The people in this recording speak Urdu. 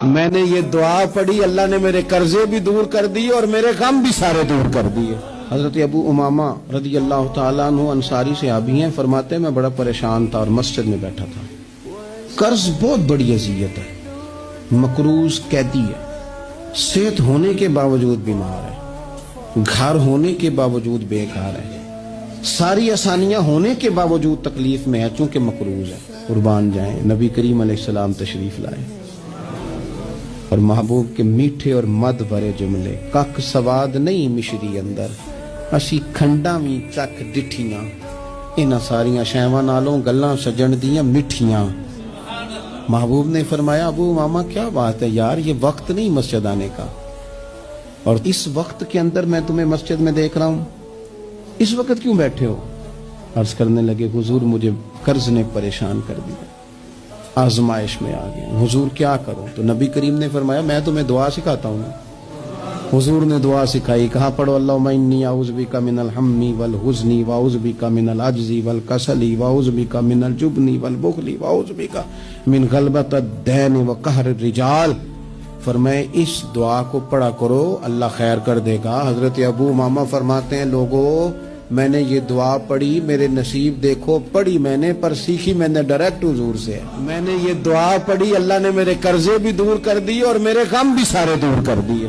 میں نے یہ دعا پڑھی، اللہ نے میرے قرضے بھی دور کر دیے اور میرے غم بھی سارے دور کر دیے۔ حضرت ابو امامہ رضی اللہ تعالیٰ عنہ انصاری صحابی ہیں، فرماتے ہیں میں بڑا پریشان تھا اور مسجد میں بیٹھا تھا۔ قرض بہت بڑی اذیت ہے، مقروض قیدی ہے، صحت ہونے کے باوجود بیمار ہے، گھر ہونے کے باوجود بیکار ہے، ساری آسانیاں ہونے کے باوجود تکلیف میں ہے چونکہ مقروض ہے۔ قربان جائیں، نبی کریم علیہ السلام تشریف لائے اور محبوب کے میٹھے اور مد بھرے جملے، کک سواد نہیں مشری اندر، اسی کھنڈا بھی چک ڈٹھیاں، انہاں ساریاں شیواں نالوں گلاں سجن دیاں مٹھیاں۔ محبوب نے فرمایا ابو امامہ کیا بات ہے یار، یہ وقت نہیں مسجد آنے کا، اور اس وقت کے اندر میں تمہیں مسجد میں دیکھ رہا ہوں، اس وقت کیوں بیٹھے ہو؟ عرض کرنے لگے حضور مجھے قرض نے پریشان کر دیا، آزمائش میں آ گئے، حضور کیا کروں؟ تو نبی کریم نے فرمایا میں تمہیں دعا سکھاتا ہوں۔ حضور نے دعا سکھائی، کہا پڑھو اللہم انی اعوذ بک من الہم والحزن واعوذ بک من العجز والکسل واعوذ بک من الجبن والبخل واعوذ بک من غلبۃ الدین وقہر الرجال۔ فرمائے اس دعا کو پڑھا کرو، اللہ خیر کر دے گا۔ حضرت ابو امامہ فرماتے ہیں لوگو میں نے یہ دعا پڑھی، میرے نصیب دیکھو، پڑھی میں نے پر سیکھی میں نے ڈائریکٹ حضور سے۔ میں نے یہ دعا پڑھی، اللہ نے میرے قرضے بھی دور کر دیے اور میرے غم بھی سارے دور کر دیے۔